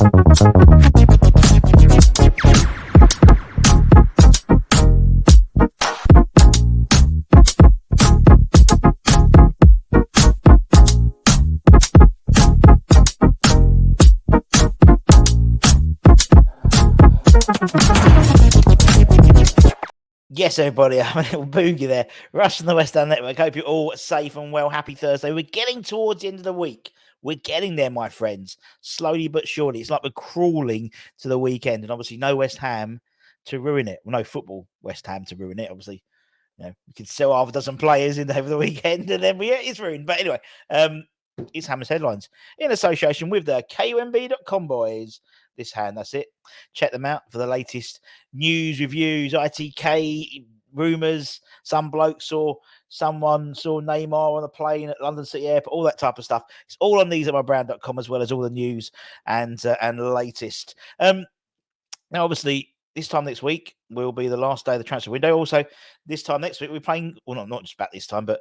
Yes, everybody, I'm a little boogie there. Rush from the West Ham Network. Hope you're all safe and well. Happy Thursday. We're getting towards the end of the week. We're getting there, my friends. Slowly but surely. It's like we're crawling to the weekend. And obviously, no West Ham to ruin it. Well, no football West Ham to ruin it. Obviously, we could sell half a dozen players over the weekend and then it's ruined. But anyway, it's Hammer's Headlines in association with the KUMB.com boys. This hand, that's it. Check them out for the latest news, reviews, ITK, rumours. Some bloke someone saw Neymar on a plane at London City Airport, all that type of stuff. It's all on theseareMyBrand.com as well as all the news and the latest. Now, obviously, this time next week will be the last day of the transfer window. Also, this time next week, we're playing, well, not just about this time, but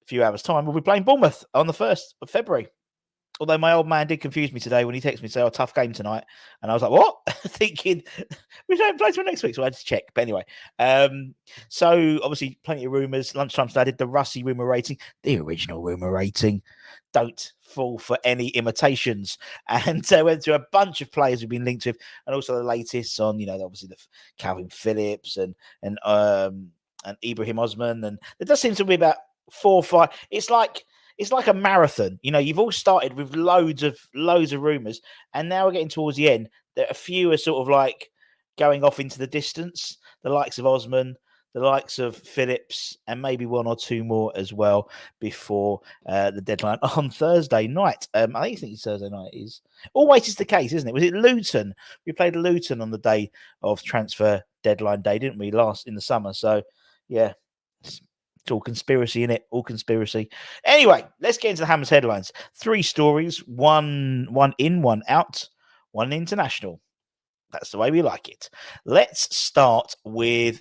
a few hours' time, we'll be playing Bournemouth on the 1st of February. Although my old man did confuse me today when he texted me and said, tough game tonight. And I was like, what? Thinking, we don't play till next week. So I had to check. But anyway, so obviously plenty of rumours. Lunchtime started the Rusty rumour rating, the original rumour rating. Don't fall for any imitations. And went through a bunch of players we've been linked with, and also the latest on, obviously the Calvin Phillips and Ibrahim Osman. And there does seem to be about 4 or 5. It's like a marathon. You've all started with loads of rumours, and now we're getting towards the end. There are a few are sort of like going off into the distance, the likes of Osman, the likes of Phillips, and maybe 1 or 2 more as well before the deadline on Thursday night. I think it's Thursday night. Is always is the case, isn't it? Was it Luton? We played Luton on the day of transfer deadline day, didn't we, last in the summer? So, yeah. It's all conspiracy, innit? All conspiracy. Anyway, let's get into the Hammers Headlines. 3 stories, one in, one out, one international. That's the way we like it. Let's start with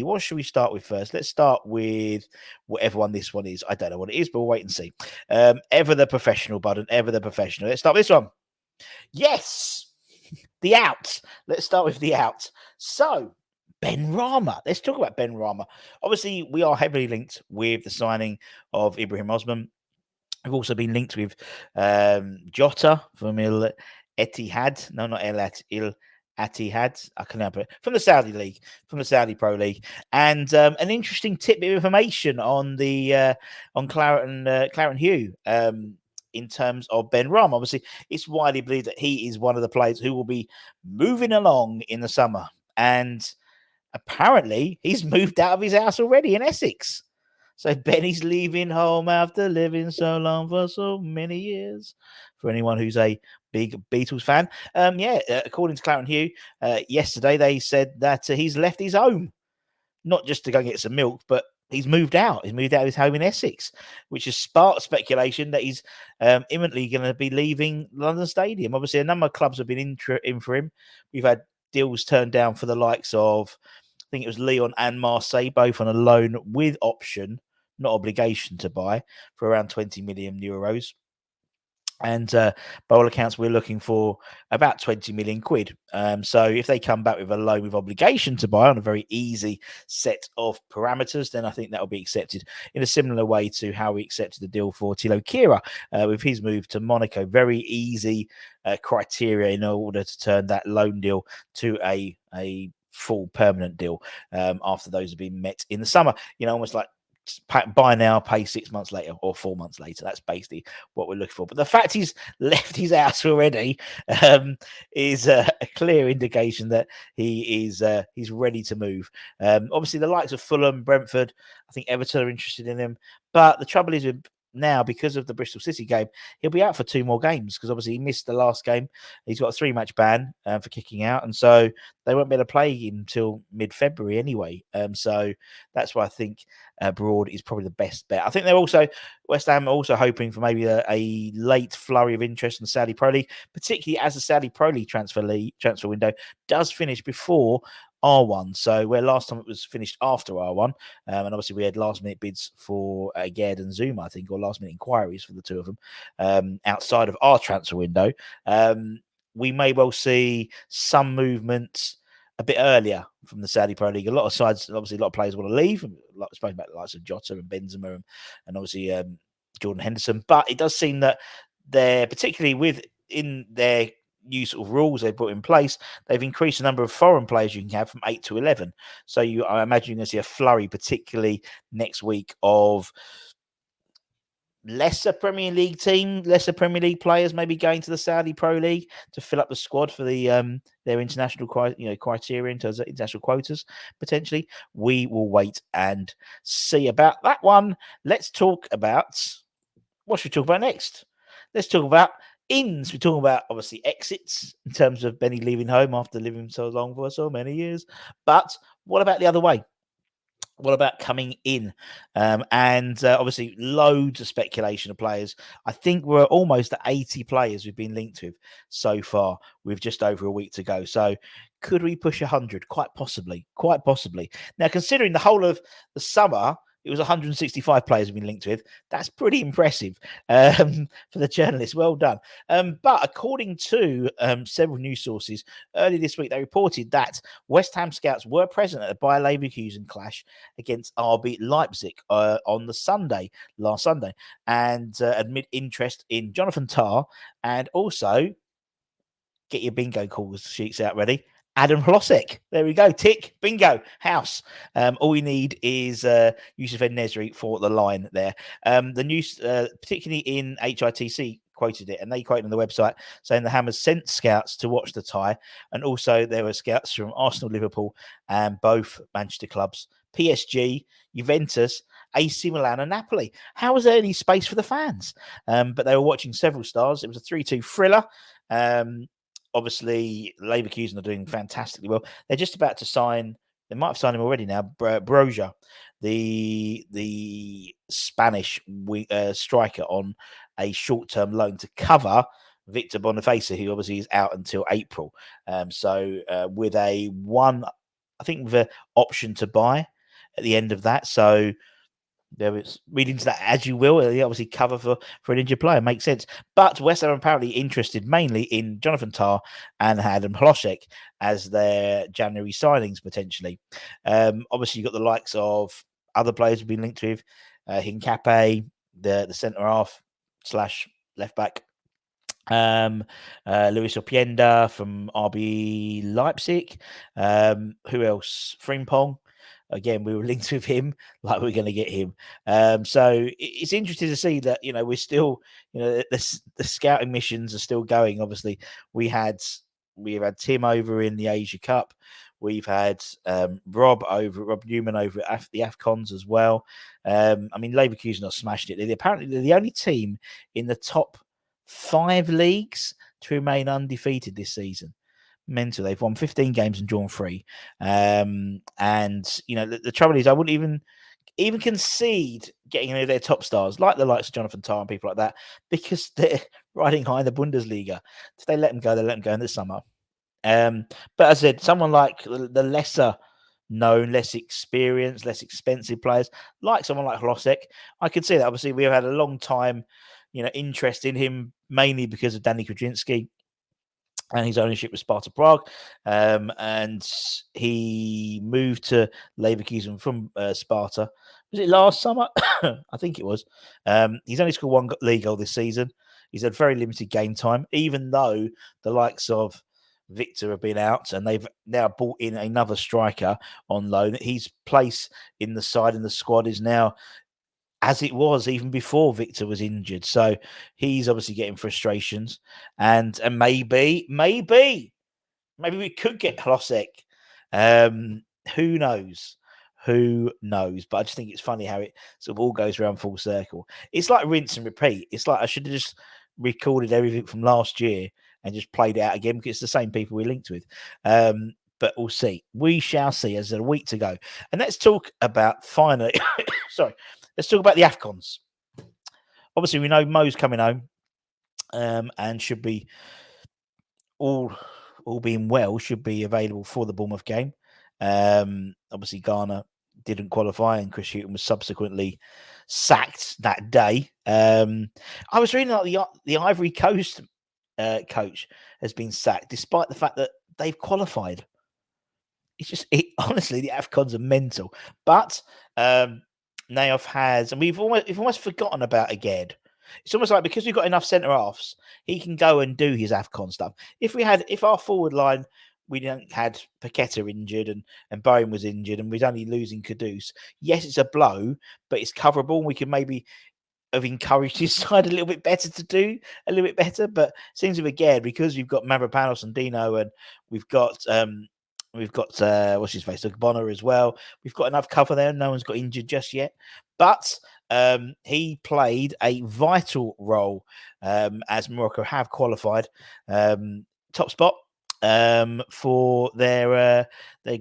what should we start with first? Let's start with whatever one this one is. I don't know what it is, but we'll wait and see. Ever the professional, Budden. Ever the professional. Let's start with this one. Yes, the out. Let's start with the out. So, Benrahma. Let's talk about Benrahma. Obviously, we are heavily linked with the signing of Ibrahim Osman. We've also been linked with Jota from Il Etihad. No, not Il Etihad. I can help it. From the Saudi League, from the Saudi Pro League. And an interesting tidbit of information on the on Claret and Hugh. In terms of Benrahma, obviously, it's widely believed that he is one of the players who will be moving along in the summer. And apparently, he's moved out of his house already in Essex. So Benny's leaving home after living so long for so many years. For anyone who's a big Beatles fan. According to Claret and Hugh, yesterday they said that he's left his home. Not just to go get some milk, but he's moved out. He's moved out of his home in Essex, which has sparked speculation that he's imminently going to be leaving London Stadium. Obviously, a number of clubs have been in for him. We've had deals turned down for the likes of, I think it was Lyon and Marseille, both on a loan with option, not obligation to buy, for around 20 million euros. And by all accounts, we're looking for about 20 million quid. So if they come back with a loan with obligation to buy on a very easy set of parameters, then I think that will be accepted in a similar way to how we accepted the deal for Thilo Kehrer with his move to Monaco. Very easy criteria in order to turn that loan deal to a full permanent deal after those have been met in the summer. Almost like buy now, pay 6 months later or 4 months later. That's basically what we're looking for. But the fact he's left his house already is a clear indication that he's ready to move. Obviously, the likes of Fulham, Brentford, I think Everton are interested in him. But the trouble is with now, because of the Bristol City game, he'll be out for 2 more games because obviously he missed the last game. He's got a 3-match ban for kicking out, and so they won't be able to play him until mid-February anyway. So that's why I think abroad is probably the best bet. I think West Ham are also hoping for maybe a late flurry of interest in the Saudi Pro League, particularly as the Saudi Pro League transfer window does finish before R1. So where last time it was finished after R1, and obviously we had last minute bids for Aguerd and Zuma, I think, or last minute inquiries for the two of them outside of our transfer window. we may well see some movement a bit earlier from the Saudi Pro League. A lot of sides, obviously, a lot of players want to leave. Like spoken about the likes of Jota and Benzema and obviously Jordan Henderson. But it does seem that they're particularly within their new sort of rules they've put in place, they've increased the number of foreign players you can have from 8 to 11. So I imagine you're going to see a flurry, particularly next week, of lesser Premier League players maybe going to the Saudi Pro League to fill up the squad for the their international criteria in terms of international quotas potentially. We will wait and see about that one. Let's talk about what should we talk about next? Let's talk about ins. We're talking about obviously exits in terms of Benny leaving home after living so long for so many years. But what about the other way? What about coming in? And obviously, loads of speculation of players. I think we're almost at 80 players we've been linked with so far, with just over a week to go. So, could we push 100? Quite possibly. Quite possibly. Now, considering the whole of the summer, it was 165 players we've been linked with. That's pretty impressive for the journalists. Well done. But according to several news sources, early this week, they reported that West Ham scouts were present at the Bayer Leverkusen clash against RB Leipzig on the last Sunday, and admit interest in Jonathan Tah, and also get your bingo calls sheets out ready. Adam Hlozek. There we go. Tick. Bingo. House. All you need is Yusuf En-Nesyri for the line there. The news, particularly in HITC, quoted it, and they quoted on the website saying the Hammers sent scouts to watch the tie, and also there were scouts from Arsenal, Liverpool, and both Manchester clubs, PSG, Juventus, AC Milan, and Napoli. How was there any space for the fans? But they were watching several stars. It was a 3-2 thriller. Obviously, Leverkusen are doing fantastically well. They're just about to sign. They might have signed him already now. Broja, the Spanish striker, on a short-term loan to cover Victor Boniface, who obviously is out until April. With I think with an option to buy at the end of that. So there is, read into that as you will. They obviously cover for an injured player, makes sense. But West Ham are apparently interested mainly in Jonathan Tah and Adam Hlozek as their January signings potentially. Obviously, you've got the likes of other players who've been linked with Hincapié, the centre half / left back. Luis Opienda from RB Leipzig. Who else? Frimpong. Again, we were linked with him, like we're going to get him. So it's interesting to see that, we're still, the scouting missions are still going. Obviously, we've had Tim over in the Asia Cup. We've had Rob Newman over at the Afcons as well. Leverkusen have smashed it. They're the only team in the top 5 leagues to remain undefeated this season. Mental. They've won 15 games and drawn 3. And the trouble is, I wouldn't even concede getting any of their top stars, like the likes of Jonathan Tah and people like that, because they're riding high in the Bundesliga. If they let them go, they let them go in the summer. But as I said, someone like the lesser known, less experienced, less expensive players, like someone like Hlozek, I could see that. Obviously, we've had a long time, interest in him, mainly because of Danny Kudzinski and his ownership with Sparta Prague. And he moved to Leverkusen from Sparta. Was it last summer? I think it was. He's only scored 1 league goal this season. He's had very limited game time, even though the likes of Victor have been out, and they've now brought in another striker on loan. His place in the side, in the squad, is now as it was even before Victor was injured. So he's obviously getting frustrations, and maybe we could get Hlozek. Who knows? Who knows? But I just think it's funny how it sort of all goes around full circle. It's like rinse and repeat. It's like I should have just recorded everything from last year and just played it out again, because it's the same people we're linked with. But we'll see. We shall see. As a week to go. And let's talk about finally. Sorry. Let's talk about the Afcons. Obviously, we know Mo's coming home, and should be all being well, should be available for the Bournemouth game. Obviously, Ghana didn't qualify, and Chris Hughton was subsequently sacked that day. I was reading about the Ivory Coast coach has been sacked, despite the fact that they've qualified. It's just honestly, the Afcons are mental. But Nayoff has, and we've almost forgotten about Aguerd. It's almost like because we've got enough centre halves, he can go and do his Afcon stuff. If our forward line, we didn't had Paqueta injured and Bowen was injured and we're only losing Kudus. Yes, it's a blow, but it's coverable. And we can maybe have encouraged his side a little bit better to do a little bit better. But it seems with Aguerd, because we've got Mavropanos and Dino, and we've got what's his face, Bonner as well. We've got enough cover there. No one's got injured just yet, but he played a vital role as Morocco have qualified top spot for their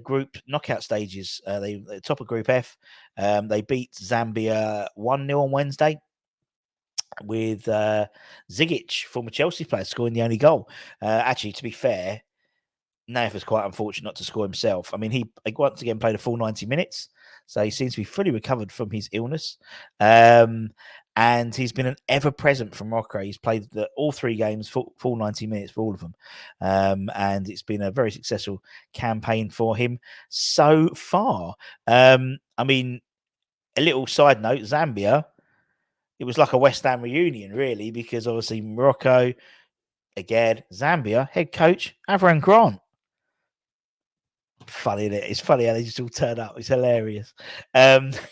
group knockout stages. They top of Group F. They beat Zambia 1-0 on Wednesday, with Zigic, former Chelsea player, scoring the only goal. Actually, to be fair, Naif was quite unfortunate not to score himself. I mean, he once again played a full 90 minutes, so he seems to be fully recovered from his illness. And he's been an ever-present for Morocco. He's played all 3 games, full 90 minutes for all of them. And it's been a very successful campaign for him so far. I mean, a little side note, Zambia, it was like a West Ham reunion, really, because obviously Morocco, again, Zambia, head coach, Avram Grant. Funny, isn't it? It's funny how they just all turn up. It's hilarious.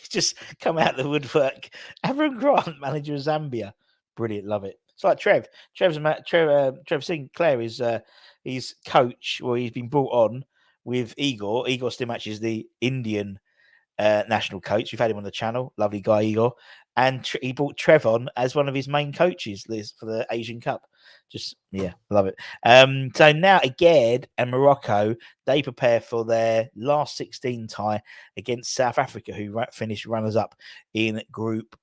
Just come out of the woodwork. Avram Grant, manager of Zambia. Brilliant, love it. It's like Trev. Trev Sinclair is his coach. Well, he's been brought on with Igor. Igor still matches the Indian national coach. We've had him on the channel. Lovely guy, Igor. And he brought Trev on as one of his main coaches for the Asian Cup. Just, yeah, love it. So now Aguerd and Morocco, they prepare for their last 16 tie against South Africa, who finished runners-up in Group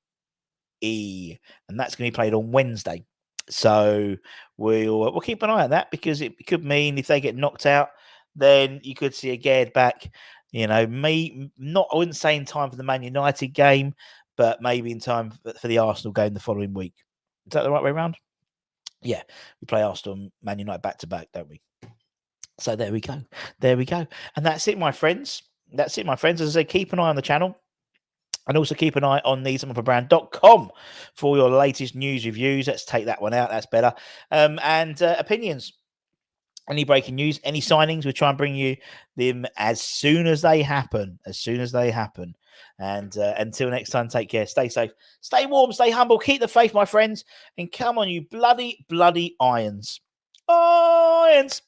E. And that's going to be played on Wednesday. So we'll keep an eye on that, because it could mean if they get knocked out, then you could see Aguerd back. You know, I wouldn't say in time for the Man United game, but maybe in time for the Arsenal game the following week. Is that the right way around? Yeah, we play Arsenal and Man United back to back, don't we? So there we go. There we go. And that's it, my friends. That's it, my friends. As I say, keep an eye on the channel. And also keep an eye on needsomeofthebrand.com for your latest news reviews. Let's take that one out. That's better. And opinions. Any breaking news, any signings, we'll try and bring you them as soon as they happen. As soon as they happen. And until next time, take care. Stay safe. Stay warm. Stay humble. Keep the faith, my friends. And come on, you bloody, bloody irons. Irons.